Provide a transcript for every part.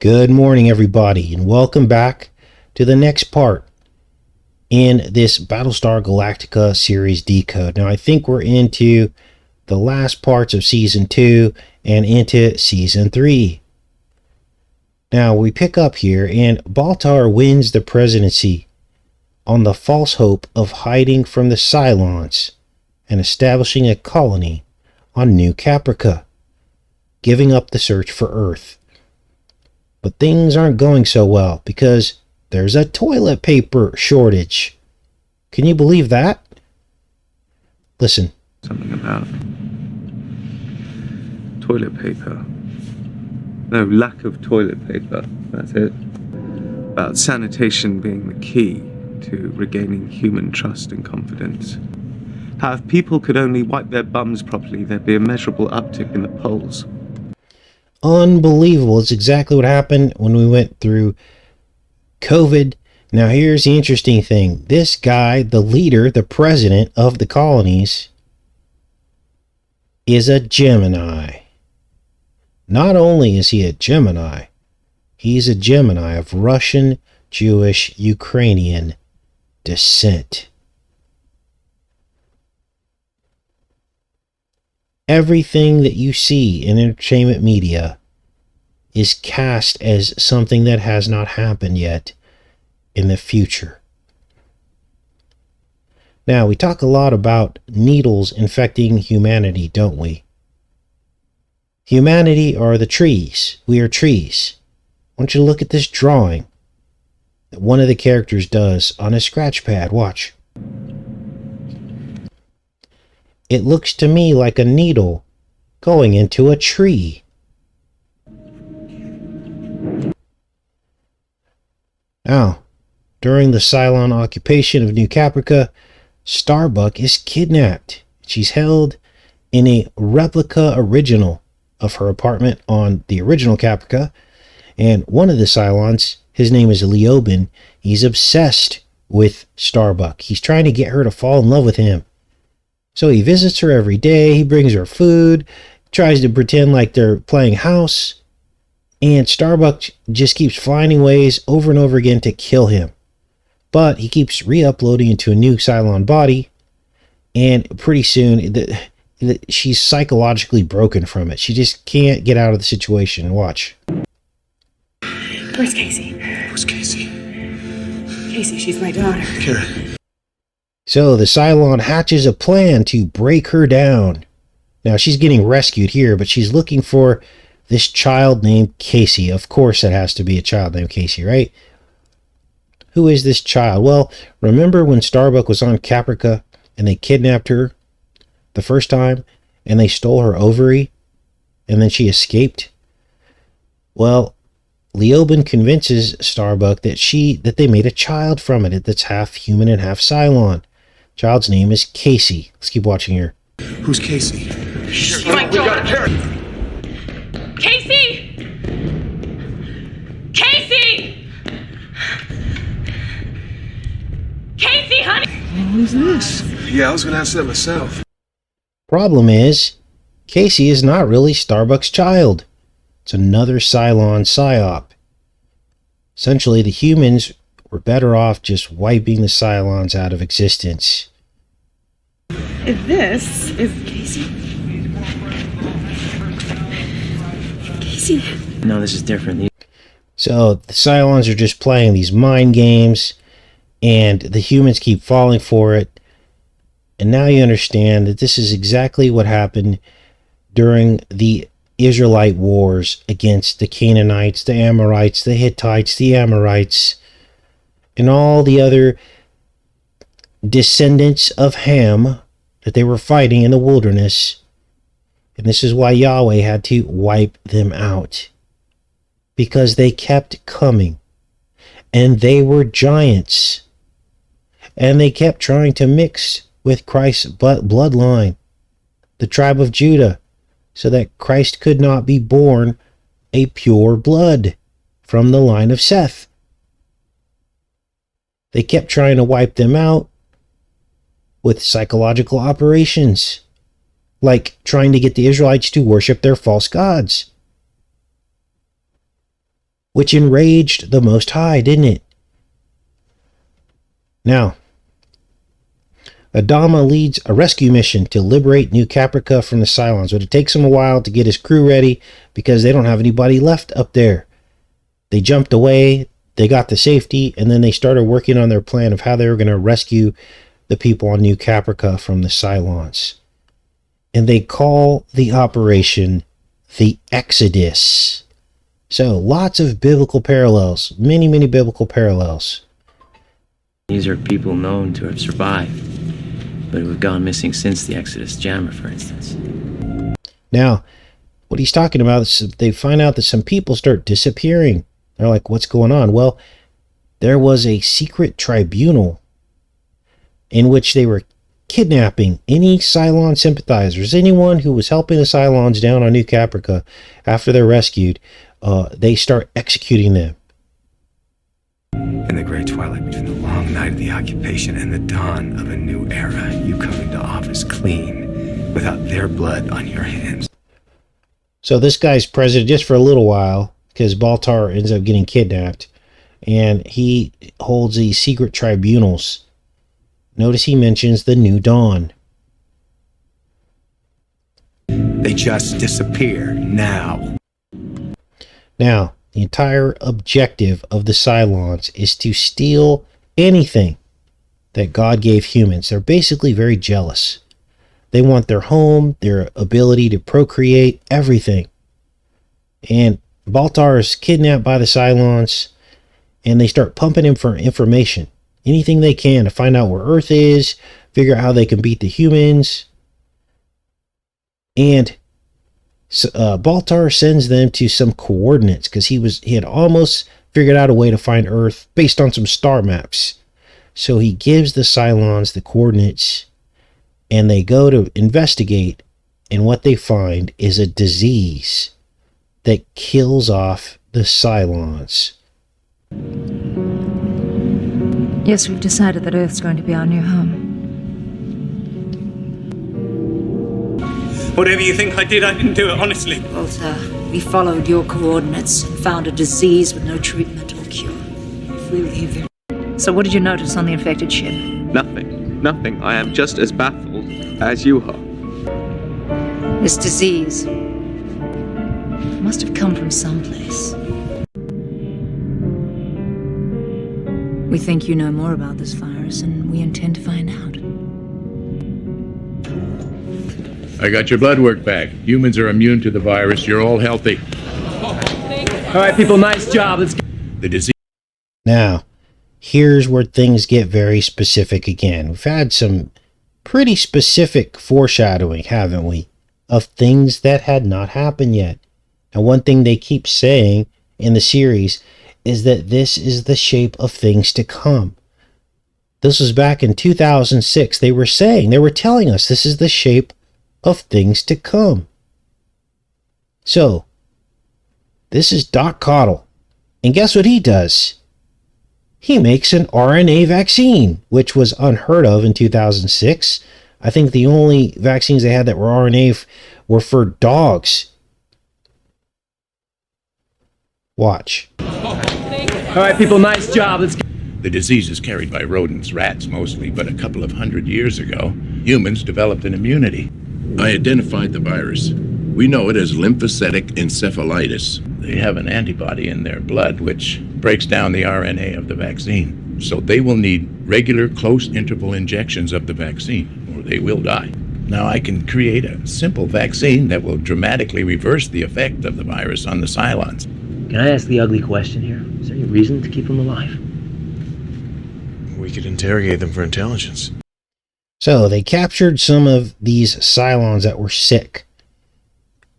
Good morning, everybody, and welcome back to the next part in this Battlestar Galactica series Decode. Now, I think we're into the last parts of Season 2 and into Season 3. Now, we pick up here, and Baltar wins the presidency on the false hope of hiding from the Cylons and establishing a colony on New Caprica, giving up the search for Earth. But things aren't going so well because there's a toilet paper shortage. Can you believe that? Listen. Something about toilet paper. No, lack of toilet paper. That's it. About sanitation being the key to regaining human trust and confidence. How if people could only wipe their bums properly, there'd be a measurable uptick in the polls. Unbelievable. It's exactly what happened when we went through COVID. Now, here's the interesting thing. This guy, the leader, the president of the colonies, is a Gemini. Not only is he a Gemini, he's a Gemini of Russian, Jewish, Ukrainian descent. Everything that you see in entertainment media is cast as something that has not happened yet in the future. Now, we talk a lot about needles infecting humanity, don't we? Humanity are the trees. We are trees. I want you to look at this drawing that one of the characters does on a scratch pad. Watch. It looks to me like a needle going into a tree. Now, during the Cylon occupation of New Caprica, Starbuck is kidnapped. She's held in a replica original of her apartment on the original Caprica, and one of the Cylons, his name is Leoben, he's obsessed with Starbuck. He's trying to get her to fall in love with him. So he visits her every day, he brings her food, tries to pretend like they're playing house, and Starbuck just keeps finding ways over and over again to kill him. But he keeps re-uploading into a new Cylon body, and pretty soon she's psychologically broken from it. She just can't get out of the situation. Watch. Where's Casey? Who's Casey? Casey, she's my daughter. Karen. So the Cylon hatches a plan to break her down. Now she's getting rescued here, but she's looking for this child named Casey. Of course it has to be a child named Casey, right? Who is this child? Well, remember when Starbuck was on Caprica and they kidnapped her the first time and they stole her ovary and then she escaped? Well, Leoben convinces Starbuck that they made a child from it that's half human and half Cylon. Child's name is Casey. Let's keep watching here. Who's Casey? She's my daughter. Casey! Casey! Casey, honey! Who's this? Yeah, I was gonna ask that myself. Problem is, Casey is not really Starbuck's child. It's another Cylon psyop. Essentially, the humans were better off just wiping the Cylons out of existence. This is Casey. Casey. No, this is different. So the Cylons are just playing these mind games, and the humans keep falling for it. And now you understand that this is exactly what happened during the Israelite wars against the Canaanites, the Amorites, the Hittites, the Amorites, and all the other descendants of Ham that they were fighting in the wilderness. And this is why Yahweh had to wipe them out. Because they kept coming. And they were giants. And they kept trying to mix with Christ's bloodline, the tribe of Judah, so that Christ could not be born a pure blood from the line of Seth. They kept trying to wipe them out with psychological operations, like trying to get the Israelites to worship their false gods. which enraged the Most High, didn't it? Now, Adama leads a rescue mission to liberate New Caprica from the Cylons, but it takes him a while to get his crew ready because they don't have anybody left up there. They jumped away, they got to safety, and then they started working on their plan of how they were going to rescue the people on New Caprica from the Cylons. And they call the operation the Exodus. So, lots of biblical parallels, many, many biblical parallels. These are people known to have survived, but who have gone missing since the Exodus jammer, for instance. Now, what he's talking about is they find out that some people start disappearing. They're like, what's going on? Well, there was a secret tribunal in which they were kidnapping any Cylon sympathizers, anyone who was helping the Cylons down on New Caprica after they're rescued. They start executing them. In the great twilight between the long night of the occupation and the dawn of a new era, you come into office clean, without their blood on your hands. So this guy's president just for a little while, because Baltar ends up getting kidnapped, and he holds these secret tribunals. Notice he mentions the New Dawn. They just disappear now. Now, the entire objective of the Cylons is to steal anything that God gave humans. They're basically very jealous. They want their home, their ability to procreate, everything. And Baltar is kidnapped by the Cylons, and they start pumping him for information. Anything they can to find out where Earth is, figure out how they can beat the humans. And Baltar sends them to some coordinates because he had almost figured out a way to find Earth based on some star maps. So he gives the Cylons the coordinates, and they go to investigate, and what they find is a disease that kills off the Cylons. Yes, we've decided that Earth's going to be our new home. Whatever you think I did, I didn't do it, honestly. Walter, we followed your coordinates and found a disease with no treatment or cure. If we leave you... So what did you notice on the infected ship? Nothing. I am just as baffled as you are. This disease must have come from someplace. We think you know more about this virus, and we intend to find out. I got your blood work back. Humans are immune to the virus. You're all healthy. All right, people, nice job. Let's go. The disease. Now, here's where things get very specific again. We've had some pretty specific foreshadowing, haven't we, of things that had not happened yet. And one thing they keep saying in the series is that this is the shape of things to come. This was back in 2006. They were telling us this is the shape of things to come. So, this is Doc Cottle. And guess what he does? He makes an RNA vaccine, which was unheard of in 2006. I think the only vaccines they had that were RNA were for dogs. Watch. All right, people, nice job. Let's go. The disease is carried by rodents, rats mostly, but a couple of 100 years ago, humans developed an immunity. I identified the virus. We know it as lymphocytic encephalitis. They have an antibody in their blood which breaks down the RNA of the vaccine. So they will need regular close interval injections of the vaccine, or they will die. Now I can create a simple vaccine that will dramatically reverse the effect of the virus on the Cylons. Can I ask the ugly question here? Is there any reason to keep them alive? We could interrogate them for intelligence. So they captured some of these Cylons that were sick.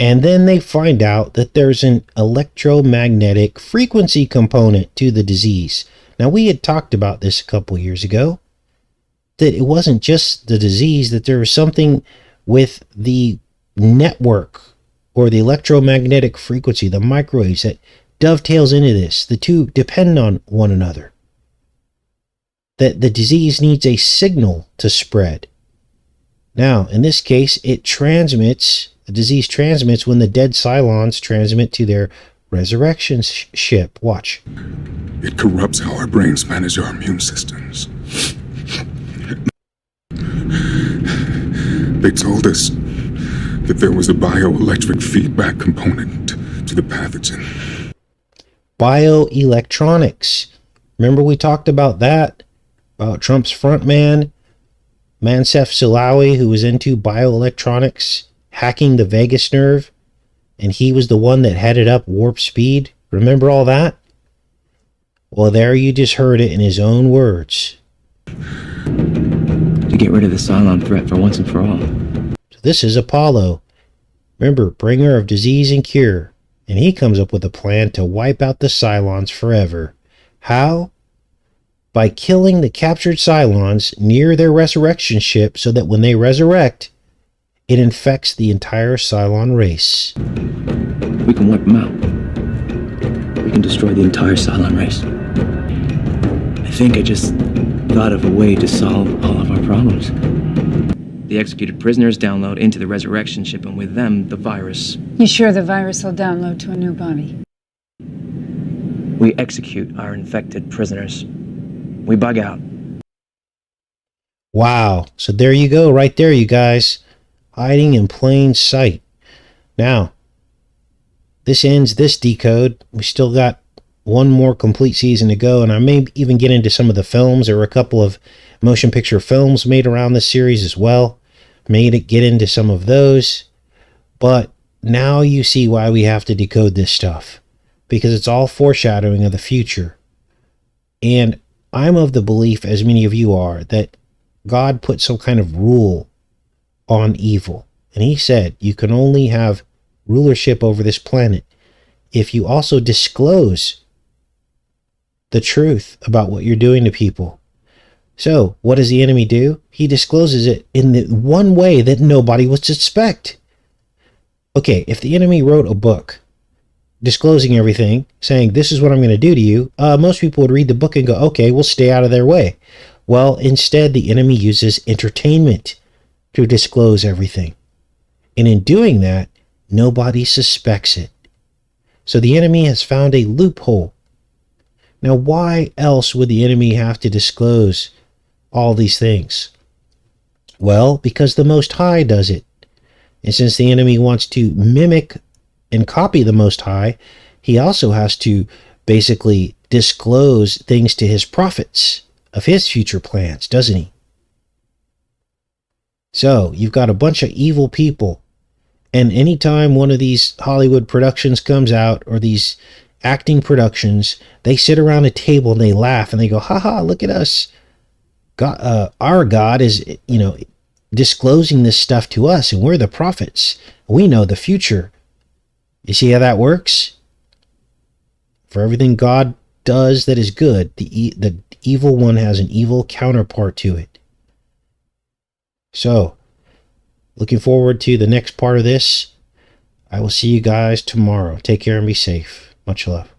And then they find out that there's an electromagnetic frequency component to the disease. Now, we had talked about this a couple years ago, that it wasn't just the disease, that there was something with the network or the electromagnetic frequency, the microwaves, that dovetails into this. The two depend on one another. That the disease needs a signal to spread. Now, in this case, the disease transmits when the dead Cylons transmit to their resurrection ship. Watch. It corrupts how our brains manage our immune systems. They told us that there was a bioelectric feedback component to the pathogen. Bioelectronics. Remember we talked about that? About Trump's frontman, Mansef Silawi, who was into bioelectronics, hacking the vagus nerve, and he was the one that headed up Warp Speed. Remember all that? Well, there you just heard it in his own words. To get rid of the Cylon threat for once and for all. So this is Apollo. Remember, bringer of disease and cure. And he comes up with a plan to wipe out the Cylons forever. How? By killing the captured Cylons near their resurrection ship so that when they resurrect, it infects the entire Cylon race. We can wipe them out. We can destroy the entire Cylon race. I think I just thought of a way to solve all of our problems. The executed prisoners download into the resurrection ship, and with them, the virus. You sure the virus will download to a new body? We execute our infected prisoners. We bug out. Wow. So there you go, right there, you guys. Hiding in plain sight. Now, this ends this decode. We still got one more complete season to go, and I may even get into some of the films. There were a couple of motion picture films made around this series as well. Made it get into some of those. But now you see why we have to decode this stuff. Because it's all foreshadowing of the future. And I'm of the belief, as many of you are, that God put some kind of rule on evil. And he said, you can only have rulership over this planet if you also disclose the truth about what you're doing to people. So, what does the enemy do? He discloses it in the one way that nobody would suspect. Okay, if the enemy wrote a book disclosing everything, saying, this is what I'm going to do to you, most people would read the book and go, okay, we'll stay out of their way. Well, instead, the enemy uses entertainment to disclose everything. And in doing that, nobody suspects it. So the enemy has found a loophole. Now, why else would the enemy have to disclose all these things? Well, because the Most High does it. And since the enemy wants to mimic and copy the Most High, he also has to basically disclose things to his prophets of his future plans, doesn't he? So, you've got a bunch of evil people. And anytime one of these Hollywood productions comes out, or these acting productions, they sit around a table and they laugh and they go, haha, look at us. God, our God is, disclosing this stuff to us, and we're the prophets. We know the future. You see how that works? For everything God does that is good, the evil one has an evil counterpart to it. So, looking forward to the next part of this. I will see you guys tomorrow. Take care and be safe. Much love.